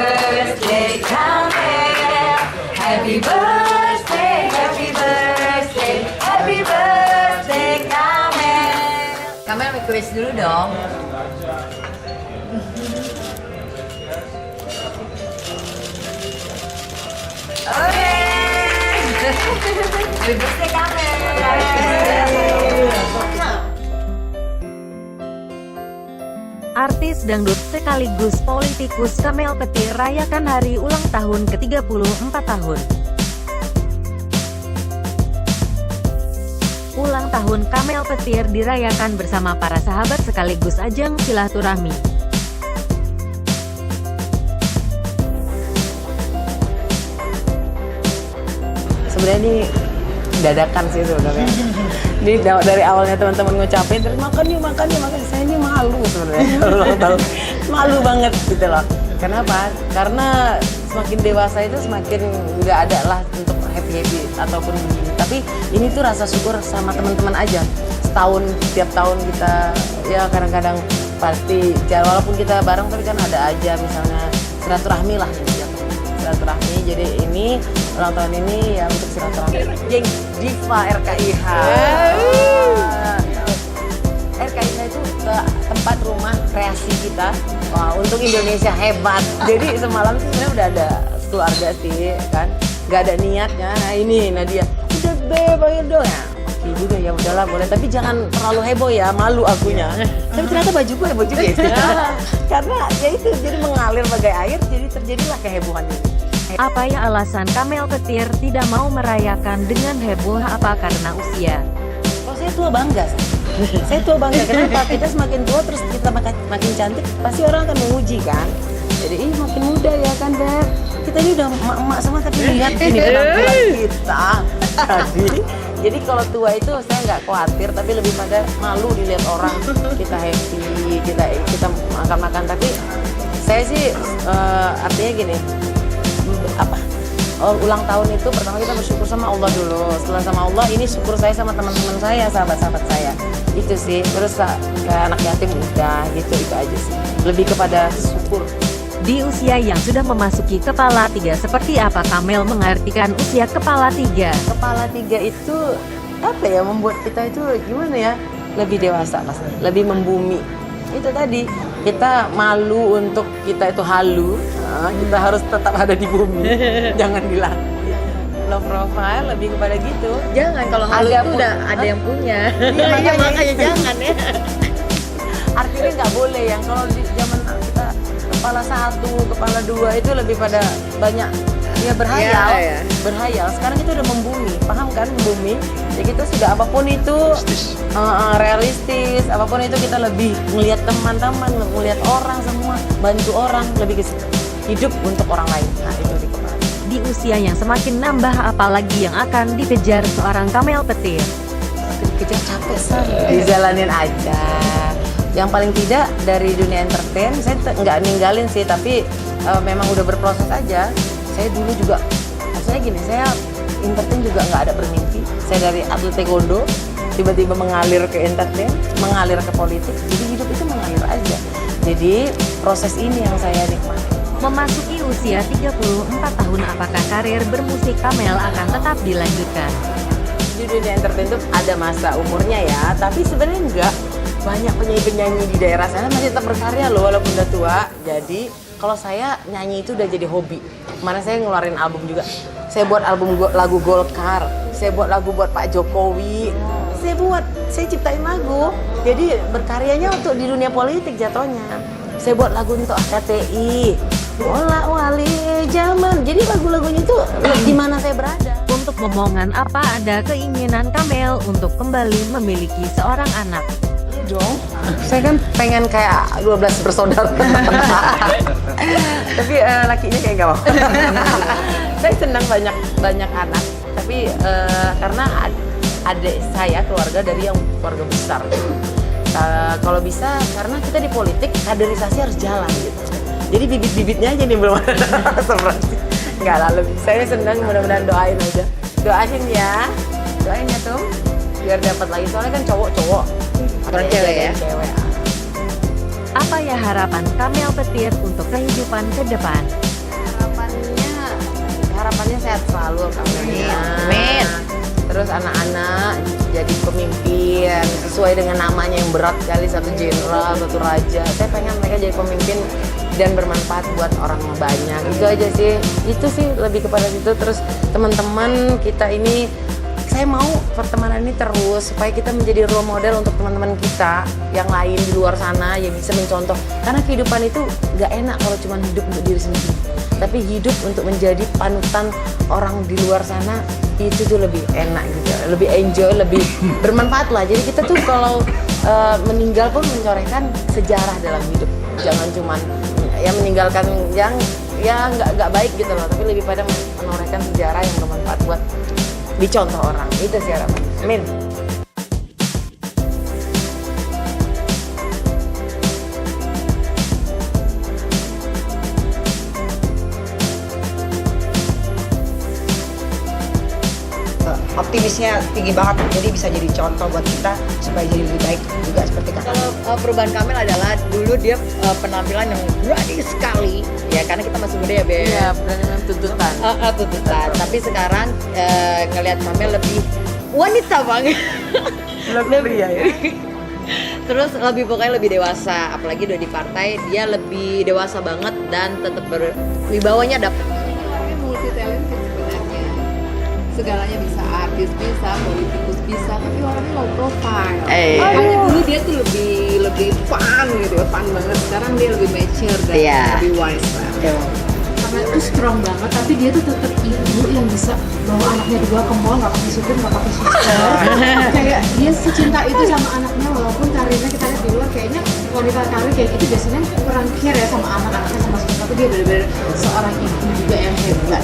birthday, Kamel. Happy birthday, happy birthday, happy birthday, Kamel. Kamel request dulu dong. Oke. Happy birthday, Kamel. Artis dangdut sekaligus politikus Kamel Petir rayakan hari ulang tahun ke-34 tahun. Ulang tahun Kamel Petir dirayakan bersama para sahabat sekaligus ajang silaturahmi. Sebenarnya ini dadakan sih sebenarnya. Ini dari awalnya teman-teman ngucapin terus makan yuk. Saya ini malu sebenarnya kalau ulang tahun. Malu banget gitu loh. Kenapa? Karena semakin dewasa itu semakin nggak ada lah untuk happy ataupun begini. Tapi ini tuh rasa syukur sama teman-teman aja. Tiap tahun kita ya kadang-kadang pasti ya walaupun kita bareng tapi kan ada aja misalnya silaturahmi lah gitu. Silaturahmi. Jadi ini ulang tahun ini ya untuk silaturahmi. Geng Diva RKIH. RKIH itu tempat rumah kreasi kita. Wah, untuk Indonesia hebat. Jadi semalam tuh sebenarnya udah ada keluarga sih kan. Gak ada niatnya. Nah ini Nadia. Udah bayar dong ya. Oke juga ya udahlah boleh. Tapi jangan terlalu heboh ya. Malu akunya. Tapi ternyata bajuku heboh juga ya. Karena ya itu jadi mengalir bagai air. Jadi terjadilah kehebohan ini. Apa ya alasan Kamel Petir tidak mau merayakan dengan heboh? Apa karena usia? Kalau saya tua bangga. Saya tua bangga. Kenapa? Kita semakin tua terus kita makin cantik, pasti orang akan memuji kan. Jadi makin muda ya kan Beb. Kita ini udah emak-emak semua tapi lihat ini penampilan kita. Jadi kalau tua itu saya nggak khawatir tapi lebih pada malu dilihat orang. Kita happy, kita makan-makan tapi saya sih artinya gini. Ulang tahun itu pertama kita bersyukur sama Allah dulu. Setelah sama Allah ini syukur saya sama teman-teman saya, sahabat-sahabat saya. Itu sih. Terus kayak anak yatim udah gitu itu aja sih. Lebih kepada syukur. Di usia yang sudah memasuki kepala 3, seperti apa Kamel mengartikan usia kepala 3? Kepala 3 itu apa ya, membuat kita itu gimana ya, lebih dewasa pasti, lebih membumi. Itu tadi, kita malu untuk kita itu halu, kita harus tetap ada di bumi, jangan di langit. Low profile lebih kepada gitu. Jangan, kalau halu itu udah ada yang punya. Iya, makanya jangan ya. Artinya nggak boleh yang kalau di zaman kita kepala 1, kepala 2 itu lebih pada banyak ya berhayal, berhayal. Sekarang kita udah membumi, paham kan membumi? Ya kita sudah apapun itu realistis, apapun itu kita lebih melihat teman-teman, melihat orang semua, bantu orang, lebih ke situ. Hidup untuk orang lain. Nah itu di kepala. Di usia yang semakin nambah, apalagi yang akan dikejar seorang Kamel Petir? Dikejar capek dijalanin aja. Yang paling tidak dari dunia entertain, saya nggak ninggalin sih, tapi memang udah berproses aja. Saya dulu juga, maksudnya gini, saya entertain juga nggak ada bermimpi. Saya dari atlet taekwondo, tiba-tiba mengalir ke entertain, mengalir ke politik. Jadi hidup itu mengalir aja. Jadi proses ini yang saya nikmati. Memasuki usia 34 tahun, apakah karir bermusik Kamel akan tetap dilanjutkan? Di dunia entertain itu ada masa umurnya ya, tapi sebenarnya enggak. Banyak penyanyi-penyanyi di daerah sana masih tetap berkarya loh walaupun udah tua. Jadi kalau saya nyanyi itu udah jadi hobi. Kemarin saya ngeluarin album juga. Saya buat album lagu Golkar. Saya buat lagu buat Pak Jokowi. Saya ciptain lagu. Jadi berkaryanya untuk di dunia politik jatuhnya. Saya buat lagu untuk KTI. Bola wali zaman. Jadi lagu-lagunya itu di mana saya berada. Untuk momongan, apa ada keinginan Kamel untuk kembali memiliki seorang anak? Dong, saya kan pengen kayak 12 bersaudara. Tapi lakinya kayak gak mau. Saya senang banyak anak, tapi karena adik saya keluarga dari yang keluarga besar. Kalau bisa, karena kita di politik kaderisasi harus jalan gitu. Jadi bibit-bibitnya aja nih belum ada seperti. Enggak lah, saya senang, mudah-mudahan doain aja. Doain ya tuh, biar dapat lagi, soalnya kan cowok-cowok. Orang cewek ya? Apa ya harapan Kamel Petir untuk kehidupan ke depan? harapannya sehat selalu Kamelnya. Amin. Terus anak-anak jadi pemimpin sesuai dengan namanya yang berat kali, satu jenderal, satu raja. Saya pengen mereka jadi pemimpin dan bermanfaat buat orang banyak. Itu aja sih. Itu sih lebih kepada situ. Terus teman-teman kita ini, saya mau pertemanan ini terus supaya kita menjadi role model untuk teman-teman kita yang lain di luar sana yang bisa mencontoh. Karena kehidupan itu gak enak kalau cuma hidup untuk diri sendiri, tapi hidup untuk menjadi panutan orang di luar sana, itu tuh lebih enak gitu, lebih enjoy, lebih bermanfaat lah. Jadi kita tuh kalau meninggal pun mencorehkan sejarah dalam hidup, jangan cuman ya meninggalkan yang ya nggak baik gitu loh, tapi lebih pada menorehkan sejarah yang bermanfaat buat dicontoh orang. Itu sih harapan. Amin. Optimisnya tinggi banget, jadi bisa jadi contoh buat kita supaya jadi lebih baik juga seperti kakak. Kalau perubahan Kamel adalah dulu dia penampilan yang berani sekali, ya karena kita masih muda ya, Be. Iya, dengan tuntutan. Tuntutan. Tapi sekarang ngelihat Kamel lebih wanita banget. Lebih ya. Terus pokoknya lebih dewasa, apalagi udah di partai dia lebih dewasa banget dan tetap berwibawanya dapet. Orangnya multi talented sebenarnya, segalanya bisa, artis bisa, politikus bisa, tapi orangnya low profile. Makanya dulu dia tuh lebih fun gitu ya, fun banget. Sekarang dia lebih mature dan lebih wise lah. Karena itu strong banget, tapi dia tuh tetap ibu yang bisa bawa anaknya dua ke mall, nggak pakai supir, nggak pakai suster. Kayak dia secinta itu sama anaknya, walaupun karirnya kita lihat di luar kayaknya wanita karir kayak gitu biasanya kurang care ya sama anak-anaknya, sama suster. Tapi dia benar-benar seorang ibu juga yang hebat.